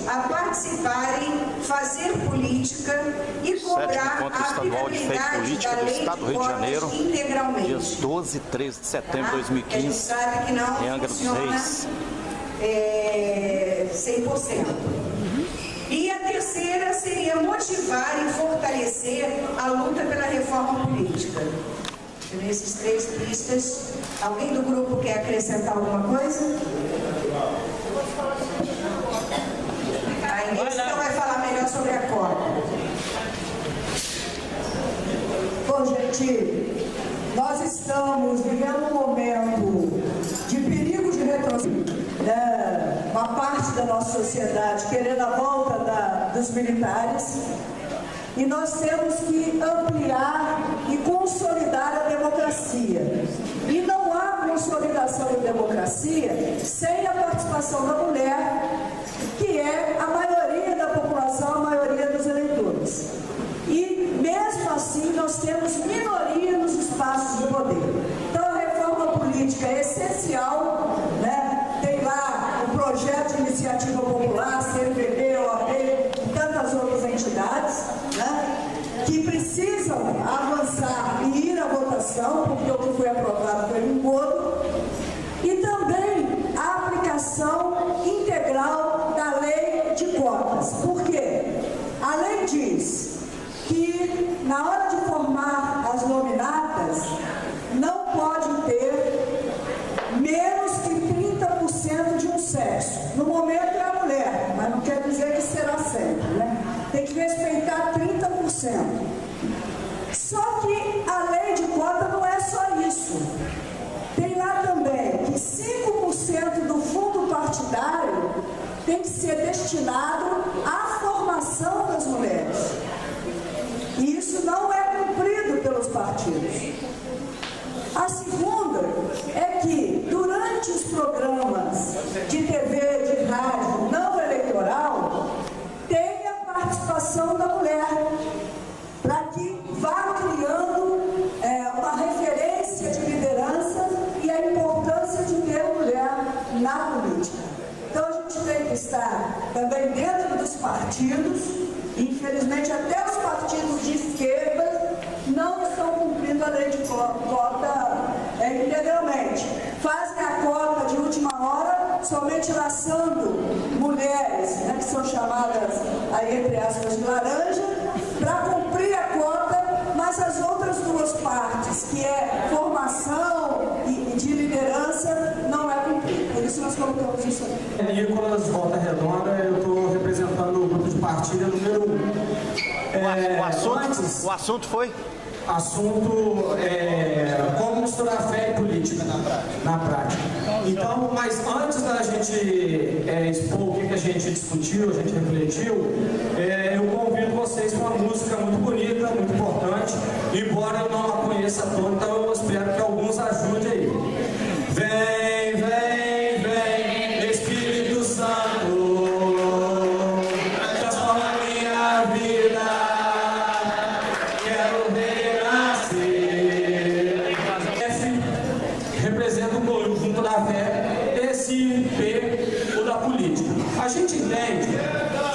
a participarem, fazer política e cobrar a aplicabilidade da lei de cotas integralmente. Dias 12 e 13 de setembro de 2015, a gente sabe que não em Angra dos Reis. 100%. E a terceira seria motivar e fortalecer a luta pela reforma política. Nesses 3 pistas, alguém do grupo quer acrescentar alguma coisa? A Inês então vai falar melhor sobre a cota. Bom, gente, nós estamos vivendo um momento de perigo de retrocesso, né? Uma parte da nossa sociedade querendo a volta dos militares, e nós temos que ampliar e consolidar a democracia. E não há consolidação da democracia sem a participação da mulher, que é a maioria da população, a maioria dos eleitores. E mesmo assim nós temos minoria nos espaços de poder. Então a reforma política é essencial, né? Tem lá o projeto de iniciativa popular, CNPD, OAB e tantas outras entidades, né? Que precisam avançar e ir à votação, porque o que foi aprovado foi um engodo. E também a aplicação integral da lei de cotas. Por quê? A lei diz que na hora de formar as nominatas não pode ter menos que 30% de um sexo. No momento é a mulher, mas não quer dizer que será sempre, né? Tem que respeitar 30%. Só que a lei de cota não é só isso. Tem lá também que 5% do fundo partidário tem que ser destinado à formação das mulheres. E isso não é cumprido pelos partidos. A segunda é que, durante os programas de TV, de rádio, não eleitoral, tem a participação da mulher, para que vá criando uma referência de liderança e a importância de ter mulher na política. Então a gente tem que estar também dentro dos partidos. Infelizmente até os partidos de esquerda não estão cumprindo a lei de cota integralmente. Fazem a cota de última hora, somente laçando mulheres, né, que são chamadas, aí, entre aspas, de laranja, para cumprir a cota, mas as outras duas partes, que é formação e de liderança, não é cumprido. Por isso nós colocamos isso aí. Nicolas Volta Redonda, eu estou representando o grupo de partilha número 1. O assunto foi? Assunto como misturar fé e política na prática. Então, mas antes da gente expor o que a gente discutiu, a gente refletiu, eu convido vocês com uma música muito bonita, muito importante, embora eu não a conheça toda, então eu espero que alguns ajudem aí. Vem, vem, vem, Espírito Santo, transforma minha vida, quero renascer. F representa o conjunto da fé, esse P, o da política. A gente entende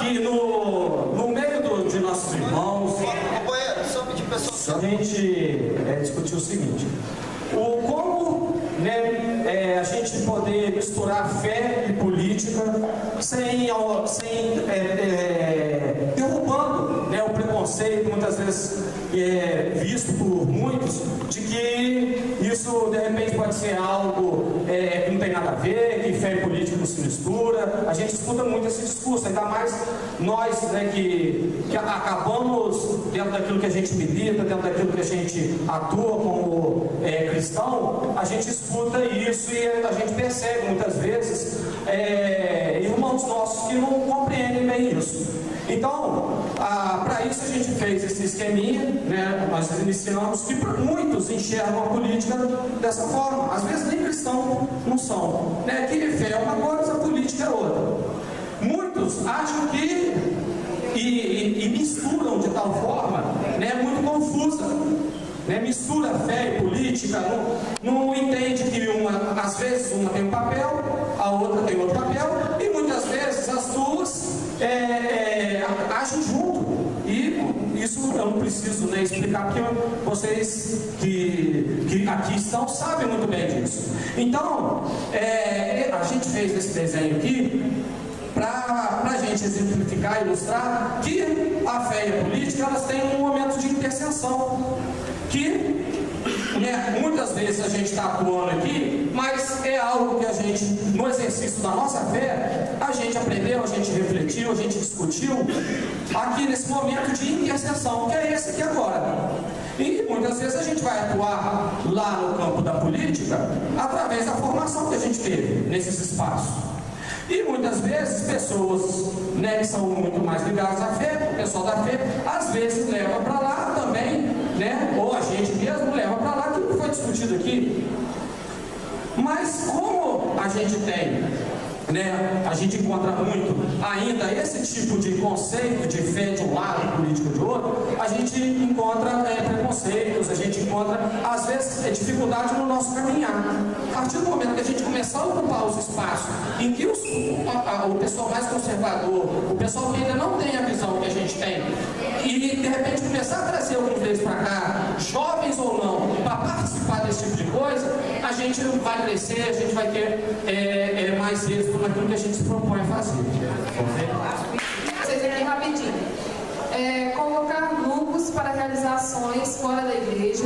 que no meio de nossos irmãos, a gente discutiu o seguinte: como a gente poder misturar fé e política sem derrubando o preconceito, muitas vezes visto por muitos, de que isso de repente pode ser algo que não tem nada a ver, que fé e política não se mistura. A gente escuta muito esse discurso, ainda mais nós que acabamos dentro daquilo que a gente milita, dentro daquilo que a gente atua como cristão, a gente escuta isso e a gente percebe muitas vezes irmãos nossos que não compreendem bem isso. Então, para isso a gente fez esse esqueminha, nós iniciamos, que muitos enxergam a política dessa forma. Às vezes nem cristãos não são. Que fé é uma coisa, a política é outra. Muitos acham que, e misturam de tal forma, muito confusa. Mistura fé e política, não entende que às vezes uma tem um papel, a outra tem outro papel, e muitas vezes as duas eu não preciso, né, explicar, porque vocês que aqui estão sabem muito bem disso. Então, a gente fez esse desenho aqui para a gente exemplificar e ilustrar que a fé e a política, elas têm um momento de interseção, que muitas vezes a gente está atuando aqui, mas é algo que a gente, no exercício da nossa fé, a gente aprendeu, a gente refletiu, a gente discutiu aqui nesse momento de interseção, que é esse aqui agora. E muitas vezes a gente vai atuar lá no campo da política através da formação que a gente teve nesses espaços. E muitas vezes pessoas, que são muito mais ligadas à fé, o pessoal da fé, às vezes leva para lá também, ou a gente mesmo leva para lá aquilo que foi discutido aqui. Mas como a gente tem, a gente encontra muito ainda esse tipo de conceito de fé de um lado, política de outro, a gente encontra preconceitos, a gente encontra, às vezes, dificuldade no nosso caminhar. A partir do momento que a gente começar a ocupar os espaços em que o pessoal mais conservador, o pessoal que ainda não tem a visão que a gente tem, e de repente começar a trazer alguns deles para cá, jovens ou não, para participar desse tipo de coisa, a gente vai crescer, a gente vai ter mais êxito naquilo que a gente se propõe a fazer. Vocês aqui rapidinho. Convocar grupos para realizar ações fora da igreja.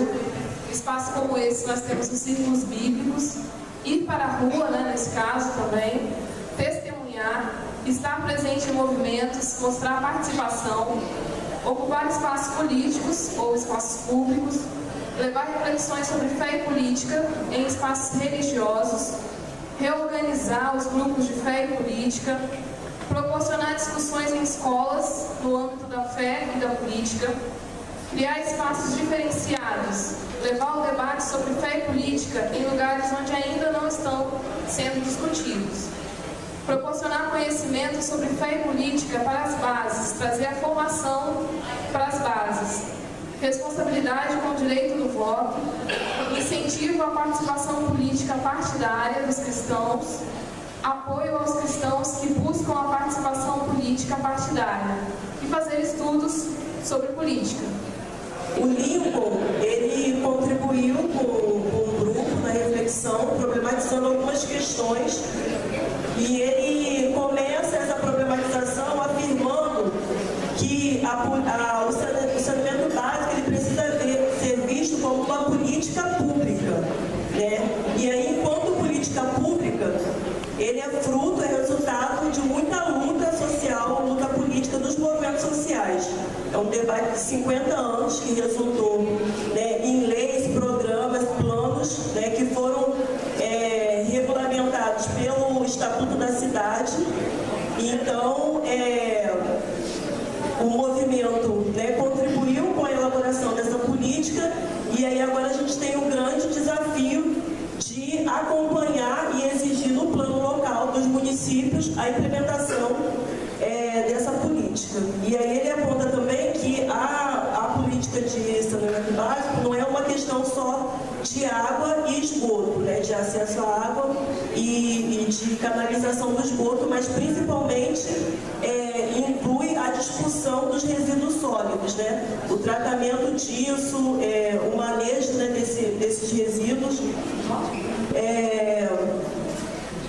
Espaços como esse nós temos os círculos bíblicos. Ir para a rua, nesse caso também. Testemunhar. Estar presente em movimentos. Mostrar participação. Ocupar espaços políticos ou espaços públicos. Levar reflexões sobre fé e política em espaços religiosos. Reorganizar os grupos de fé e política, proporcionar discussões em escolas no âmbito da fé e da política, criar espaços diferenciados, levar o debate sobre fé e política em lugares onde ainda não estão sendo discutidos, proporcionar conhecimento sobre fé e política para as bases, trazer a formação para as bases, responsabilidade com o direito do voto, incentivo à participação política partidária dos cristãos, apoio aos cristãos que buscam a participação política partidária e fazer estudos sobre política. O Lincoln, ele contribuiu com um grupo na reflexão, problematizando algumas questões, e ele começa essa problematização afirmando que o saneamento básico ele precisa ser visto como uma política pública, E aí, enquanto política pública, ele é fruto, é resultado de muita luta social, luta política dos movimentos sociais. É um debate de 50 anos que resultou em leis, programas, planos que foram regulamentados pelo Estatuto da Cidade. Então, o movimento contribuiu com a elaboração dessa política, e aí agora a gente tem um grande desafio de acompanhar e exigir no plano local dos municípios a implementação dessa política. E aí ele aponta também que a política de saneamento básico não é uma questão só de água e esgoto, de acesso à água e de canalização do esgoto, mas principalmente inclui a discussão dos resíduos sólidos, o tratamento disso, o manejo desses resíduos.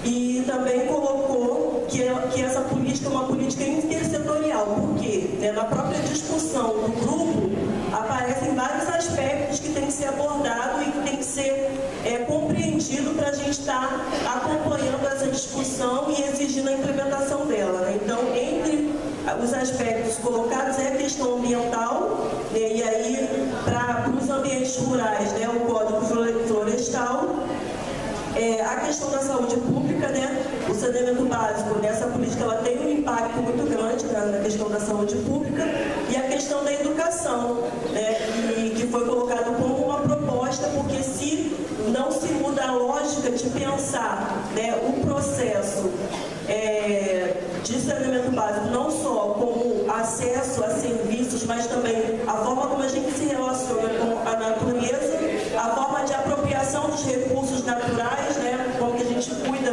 E também colocou que essa política é uma política intersetorial, porque na própria discussão do grupo aparecem vários aspectos que têm que ser abordados e que têm que ser compreendido para a gente estar acompanhando essa discussão e exigindo a implementação dela. Então, entre os aspectos colocados é a questão ambiental, e aí para os ambientes rurais, o Código Florestal, a questão da saúde pública, o saneamento básico, essa política ela tem um impacto muito grande na questão da saúde pública, e a questão da educação, e que foi colocado como uma proposta, porque se não se muda a lógica de pensar o processo de saneamento básico, não só como acesso a serviços, mas também a forma como a gente se relaciona com a natureza, a forma de apropriação dos recursos naturais, como que a gente cuida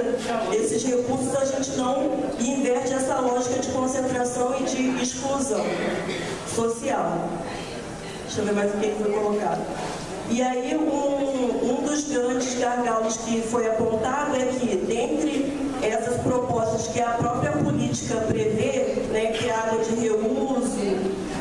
desses recursos, a gente não inverte essa lógica de concentração e de exclusão social. Deixa eu ver mais o que foi colocado. E aí, um dos grandes gargalos que foi apontado é que, dentre essas propostas que a própria política prevê, né, que é água de reuso,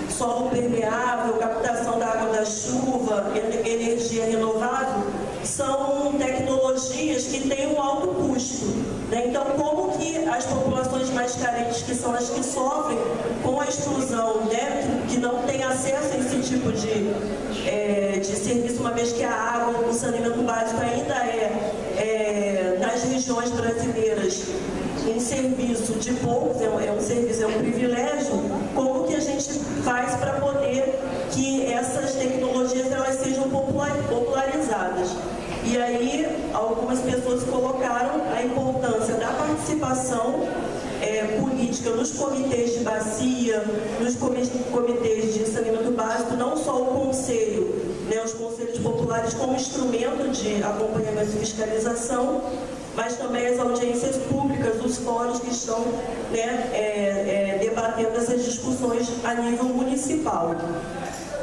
solo permeável, captação da água da chuva, energia renovável, são tecnologias que têm um alto custo, né? Então, como que as populações mais carentes, que são as que sofrem com a exclusão, né, que não têm acesso a esse tipo de serviço, uma vez que a água, o saneamento básico ainda nas regiões brasileiras, um serviço de poucos, é um serviço, é um privilégio, como que a gente faz para poder que essas tecnologias elas sejam popularizadas? E aí, algumas pessoas colocaram a importância da participação política nos comitês de bacia, nos comitês de saneamento básico, não só o conselho, né, os conselhos populares como instrumento de acompanhamento e fiscalização, mas também as audiências públicas, os fóruns que estão, né, debatendo essas discussões a nível municipal.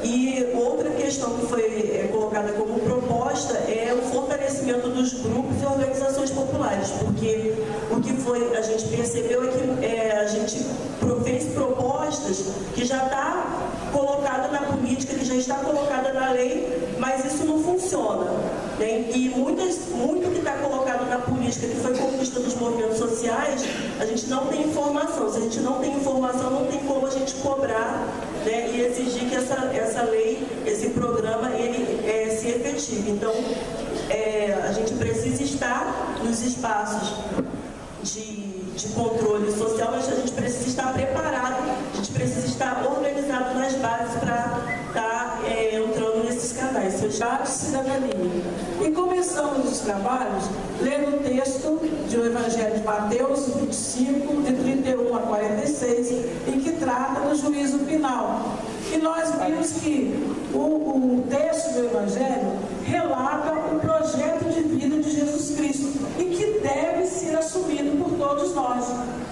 E outra questão que foi colocada como proposta é o fortalecimento dos grupos e organizações populares, porque o que a gente percebeu é que a gente fez propostas que já está colocada na política, que já está colocada na lei, mas isso não funciona, né? E muito que está colocado na política, que foi conquista dos movimentos sociais, a gente não tem informação. Se a gente não tem informação, não tem como a gente cobrar, né, e exigir que essa lei, esse programa, ele se efetive. Então, a gente precisa estar nos espaços de controle social, mas a gente precisa estar preparado, a gente precisa estar organizado nas bases para estar entrando nesses canais. Sociedade e cidadania. E começamos os trabalhos lendo o texto do Evangelho de Mateus 25, de 31 a 46, em que trata do juízo final. E nós vimos que o texto do Evangelho relata o projeto de vida de Jesus Cristo e que deve ser assumido por todos nós.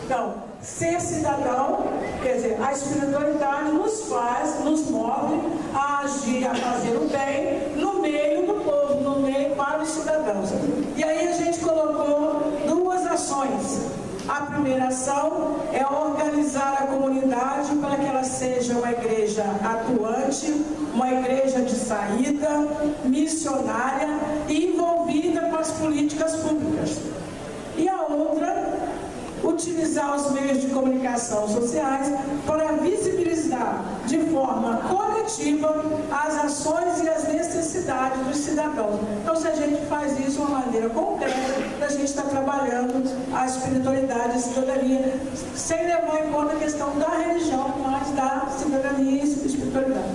Então, ser cidadão, quer dizer, a espiritualidade nos move a agir, a fazer o bem no meio do povo, no meio para os cidadãos. E aí a gente colocou duas ações. A primeira ação é organizar a comunidade para que ela seja uma igreja atuante, uma igreja de saída, missionária e envolvida com as políticas públicas. E a outra, utilizar os meios de comunicação sociais para visibilizar de forma coletiva as ações e as necessidades dos cidadãos. Então, se a gente faz isso de uma maneira concreta, a gente está trabalhando a espiritualidade e a cidadania, sem levar em conta a questão da religião, mas da cidadania e espiritualidade.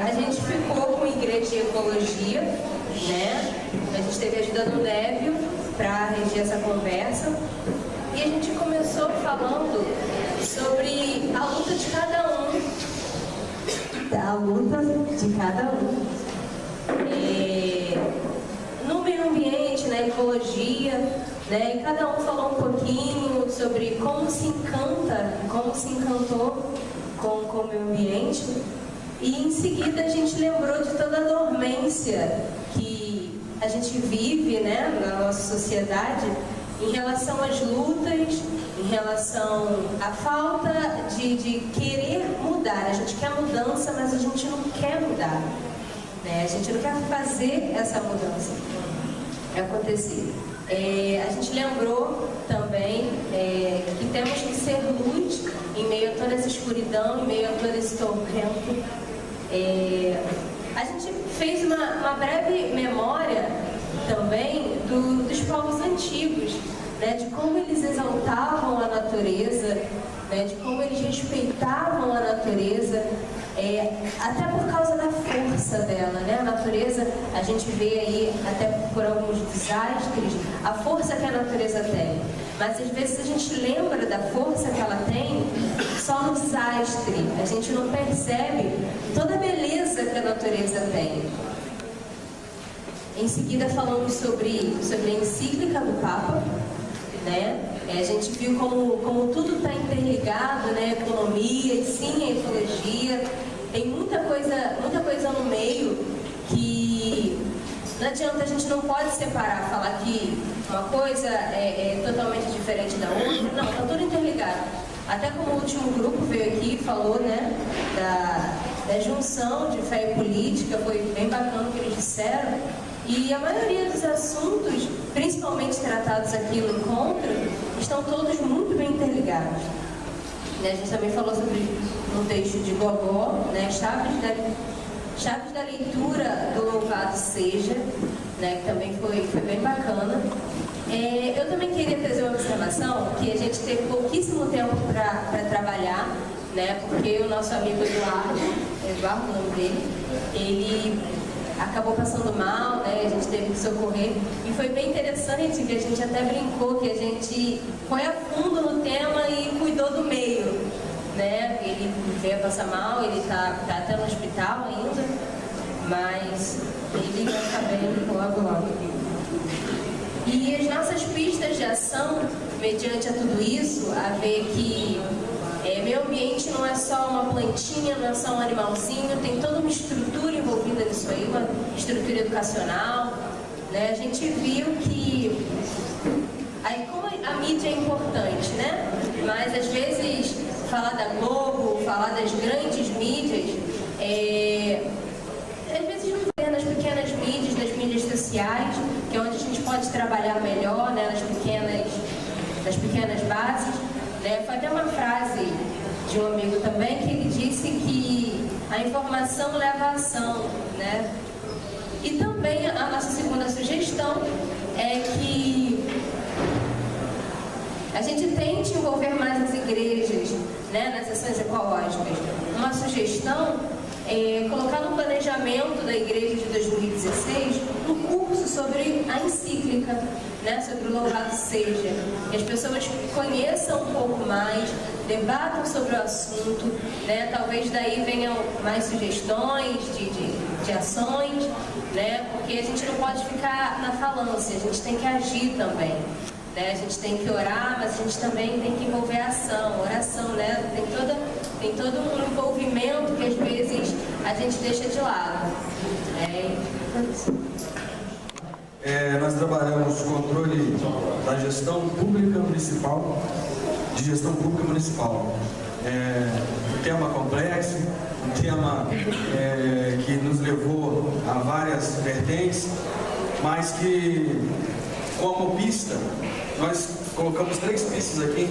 A gente ficou com Igreja e Ecologia, né? A gente teve a ajuda do Névio para reger essa conversa. E a gente começou falando sobre a luta de cada um. A luta de cada um. No meio ambiente, na ecologia, né? E cada um falou um pouquinho sobre como se encanta, como se encantou com o meio ambiente. E em seguida a gente lembrou de toda a dormência que a gente vive, né, na nossa sociedade em relação às lutas, em relação à falta de querer mudar. A gente quer mudança, mas a gente não quer mudar, né? A gente não quer fazer essa mudança acontecer. A gente lembrou também que temos que ser luz em meio a toda essa escuridão, em meio a todo esse tormento. A gente fez uma breve memória também dos povos antigos, né, de como eles exaltavam a natureza, né, de como eles respeitavam a natureza, até por causa da força dela, né? A natureza, a gente vê aí, até por alguns desastres, a força que a natureza tem. Mas às vezes a gente lembra da força que ela tem só no desastre. A gente não percebe toda a beleza que a natureza tem. Em seguida falamos sobre a encíclica do Papa, né? A gente viu como tudo está interligado, né? A economia e sim a ecologia. tem muita coisa no meio que não adianta, a gente não pode separar, falar que uma coisa é totalmente diferente da outra, não, está tudo interligado. Até como o último grupo veio aqui e falou, né, da junção de fé e política, foi bem bacana o que eles disseram, e a maioria dos assuntos, principalmente tratados aqui no encontro, estão todos muito bem interligados. Né, a gente também falou sobre um texto de Gogó, né, Chaves da leitura do Louvado Seja, né, que também foi bem bacana. Eu também queria trazer uma observação, que a gente teve pouquíssimo tempo para trabalhar, né, porque o nosso amigo Eduardo, o nome dele, ele acabou passando mal, né, a gente teve que socorrer, e foi bem interessante que a gente até brincou que a gente foi a fundo no tema e cuidou do meio. Né? Ele veio passar mal, ele tá até no hospital ainda, mas ele vai ficar bem logo logo. E as nossas pistas de ação, mediante a tudo isso, a ver que meio ambiente não é só uma plantinha, não é só um animalzinho, tem toda uma estrutura envolvida nisso aí, uma estrutura educacional. Né? A gente viu que aí, como a mídia é importante, né? Mas às vezes falar da Globo, falar das grandes mídias, às vezes não vê nas pequenas mídias, nas mídias sociais, que é onde a gente pode trabalhar melhor, né, nas pequenas bases. Né? Foi até uma frase de um amigo também, que ele disse que a informação leva à ação. Né? E também a nossa segunda sugestão é que a gente tente envolver mais as igrejas, né, nas ações ecológicas. Uma sugestão é colocar no planejamento da igreja de 2016 um curso sobre a encíclica, né, sobre o Louvado Seja. Que as pessoas conheçam um pouco mais, debatam sobre o assunto, né, talvez daí venham mais sugestões de ações, né, porque a gente não pode ficar na falância, a gente tem que agir também. A gente tem que orar, mas a gente também tem que envolver a ação, oração, né? Tem todo um envolvimento que às vezes a gente deixa de lado. Nós trabalhamos o controle da gestão pública municipal, um tema complexo, um tema que nos levou a várias vertentes, mas que, como pista, nós colocamos 3 pistas aqui.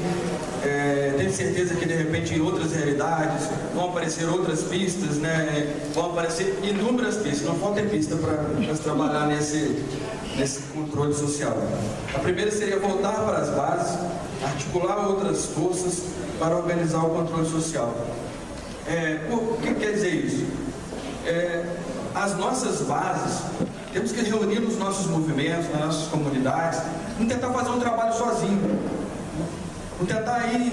Tenho certeza que de repente em outras realidades vão aparecer outras pistas, né? Vão aparecer inúmeras pistas, não falta pista para nós trabalhar nesse controle social. A primeira seria voltar para as bases, articular outras forças para organizar o controle social. O que quer dizer isso? As nossas bases, temos que reunir os nossos movimentos, nas nossas comunidades, não tentar fazer um trabalho sozinho. Não tentar ir,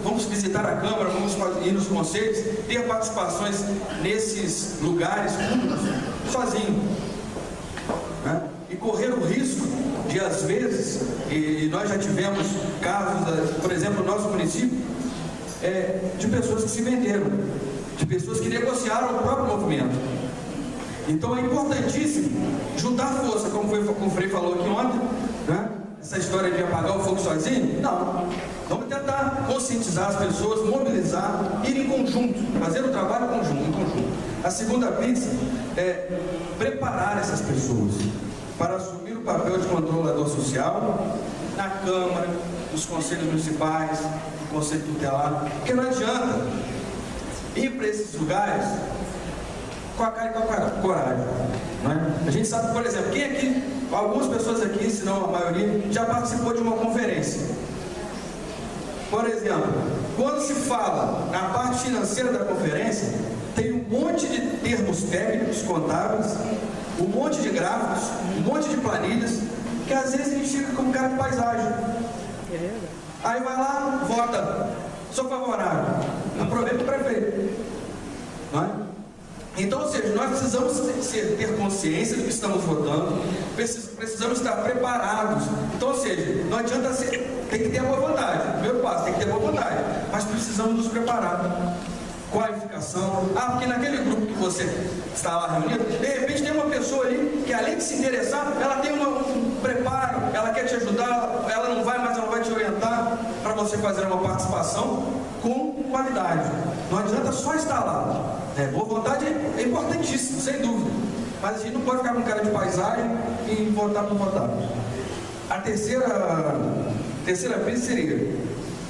vamos visitar a Câmara, vamos ir nos conselhos, ter participações nesses lugares públicos sozinho. Né? E correr o risco de, às vezes, e nós já tivemos casos, por exemplo, no nosso município, de pessoas que se venderam, de pessoas que negociaram o próprio movimento. Então é importantíssimo juntar força, como o Frei falou aqui ontem, né? Essa história de apagar o fogo sozinho, não. Vamos tentar conscientizar as pessoas, mobilizar, ir em conjunto, fazer o trabalho em conjunto. A segunda pista é preparar essas pessoas para assumir o papel de controlador social na Câmara, nos conselhos municipais, no Conselho Tutelar, porque não adianta ir para esses lugares com a cara e com a coragem. Né? A gente sabe, por exemplo, quem aqui, algumas pessoas aqui, se não a maioria, já participou de uma conferência. Por exemplo, quando se fala na parte financeira da conferência, tem um monte de termos técnicos, contábeis, um monte de gráficos, um monte de planilhas, que às vezes a gente fica como cara de paisagem. Aí vai lá, vota, sou favorável, aproveita o prefeito. Não é? Então, ou seja, nós precisamos ter consciência do que estamos votando, precisamos estar preparados. Então, ou seja, não adianta tem que ter a boa vontade. Primeiro passo, tem que ter boa vontade, mas precisamos nos preparar. qualificação. Ah, porque naquele grupo que você está lá reunido, de repente tem uma pessoa ali que, além de se interessar, ela tem um preparo, ela quer te ajudar, ela não vai, mas ela vai te orientar para você fazer uma participação com qualidade. Não adianta só estar lá. Boa vontade é importantíssimo, sem dúvida. Mas a gente não pode ficar com cara de paisagem e votar por votar. A terceira pista seria: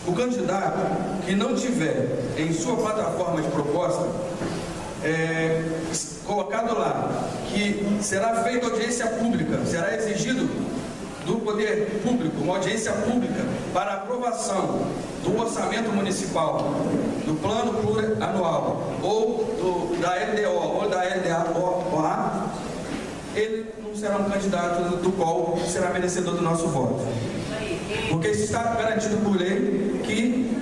o candidato que não tiver em sua plataforma de proposta colocado lá que será feita audiência pública, será exigido do poder público uma audiência pública para aprovação do orçamento municipal, do plano plurianual ou da LDO ou da LDA, ele não será um candidato do qual será merecedor do nosso voto. Porque isso está garantido por lei que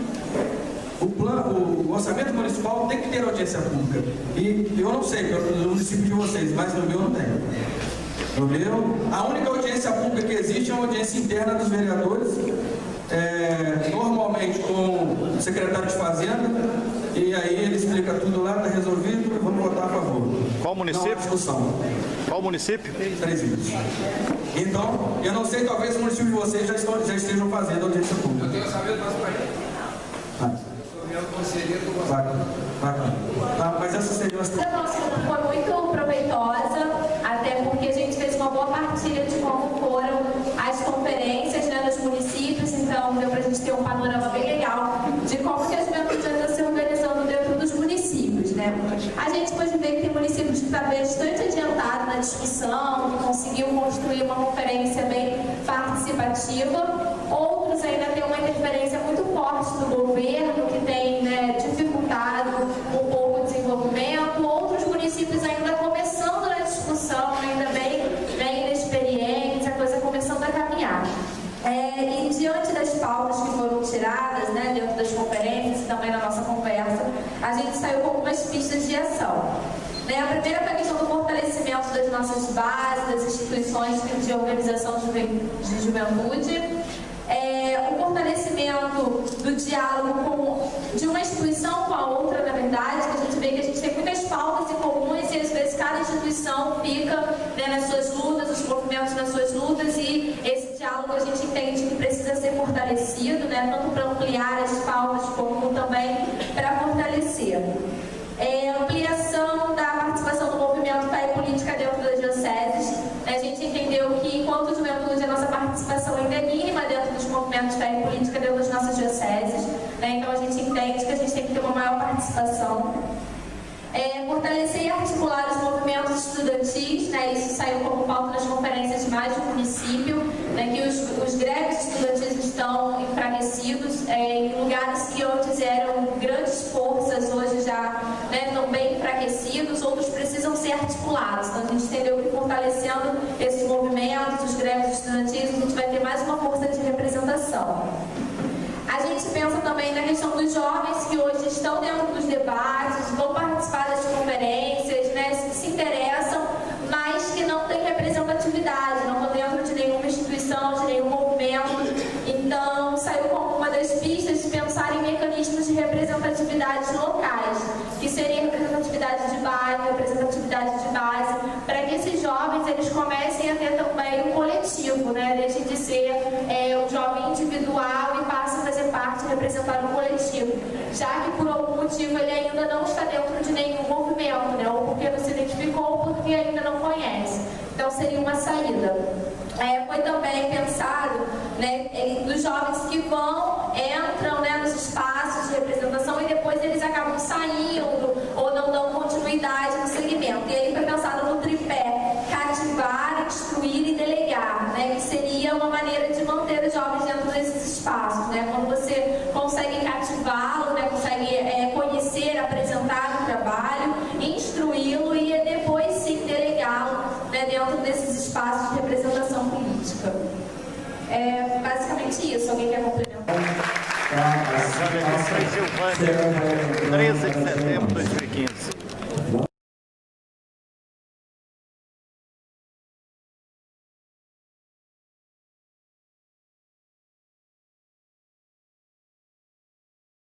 o orçamento municipal tem que ter audiência pública. E eu não sei, no município de vocês, mas no meu não tem. No meu, a única audiência pública que existe é uma audiência interna dos vereadores, normalmente com o secretário de Fazenda, e aí ele explica tudo lá, está resolvido, vamos votar a favor. Qual município? Não há discussão. Qual município? 3 Rios. Então, eu não sei, talvez o município de vocês já estejam fazendo audiência pública. Eu tenho sabido mais para ele. Eu sou conselheiro do Bacana. Tá, mas essa seria uma... A nossa foi muito proveitosa, até porque a gente fez uma boa partilha de como foram as conferências, né, nos municípios, então deu para a gente ter um panorama bem legal de como que a juventude anda se organizando dentro dos municípios, né? A gente pode ver que tem municípios que está bastante adiantado na discussão, que conseguiu construir uma conferência bem participativa. Outros ainda têm uma interferência muito forte do governo, que tem, né, dificultado um pouco o desenvolvimento. Outros municípios ainda começando na discussão, ainda bem inexperientes, a coisa começando a caminhar. E diante das pautas que foram tiradas, né, dentro das conferências e também na nossa conversa, a gente saiu com algumas pistas de ação. A primeira foi a questão do fortalecimento das nossas bases, das instituições de organização de juventude. O fortalecimento do diálogo de uma instituição com a outra, na verdade, que a gente vê que a gente tem muitas pautas em comuns e às vezes cada instituição fica, né, nas suas lutas, os movimentos nas suas lutas, e esse diálogo a gente entende que precisa ser fortalecido, né, tanto para ampliar as pautas como também para fortalecer. Ampliação da participação do movimento Fé e Política dentro das dioceses. A gente entendeu que, enquanto juventude, a nossa participação ainda é mínima dentro dos movimentos Fé e Política dentro das nossas dioceses, né? Então a gente entende que a gente tem que ter uma maior participação. Fortalecer e articular os movimentos estudantis, né? Isso saiu como pauta nas conferências de mais de um município, né? Que os greves estudantis estão enfraquecidos, em lugares que antes eram grandes forças, hoje já, né, estão bem enfraquecidos, outros precisam ser articulados. Então a gente entendeu que fortalecendo esses movimentos, os greves estudantis, a gente vai ter mais uma força de representação. A gente pensa também na questão dos jovens que hoje estão dentro dos debates, vão participar das conferências, né, se interessam, mas que não têm representatividade, não estão dentro de nenhuma instituição, de nenhum movimento. Então, saiu como uma das pistas de pensar em mecanismos de representatividade locais, que seria representatividade de bairro, representatividade de base, para que esses jovens eles comecem a ter também um coletivo, né? Deixem de ser um jovem individual e passem a fazer parte, representar um coletivo, já que por algum motivo ele ainda não está dentro de nenhum movimento, né? Ou porque não se identificou ou porque ainda não conhece. Então seria uma saída. Foi também pensado, né, dos jovens que entram, né, nos espaços de representação e depois eles acabam saindo ou não dão continuidade no segmento. E aí foi pensado no tripé: cativar, instruir e delegar, né, que seria uma maneira de manter os jovens dentro desses espaços, né? Quando você consegue cativá-lo, né, consegue conhecer, apresentar o trabalho, instruí-lo e depois sim delegá-lo, né, dentro desses espaços de representação política. Basicamente isso. Alguém quer complementar? 13 de setembro de 2015.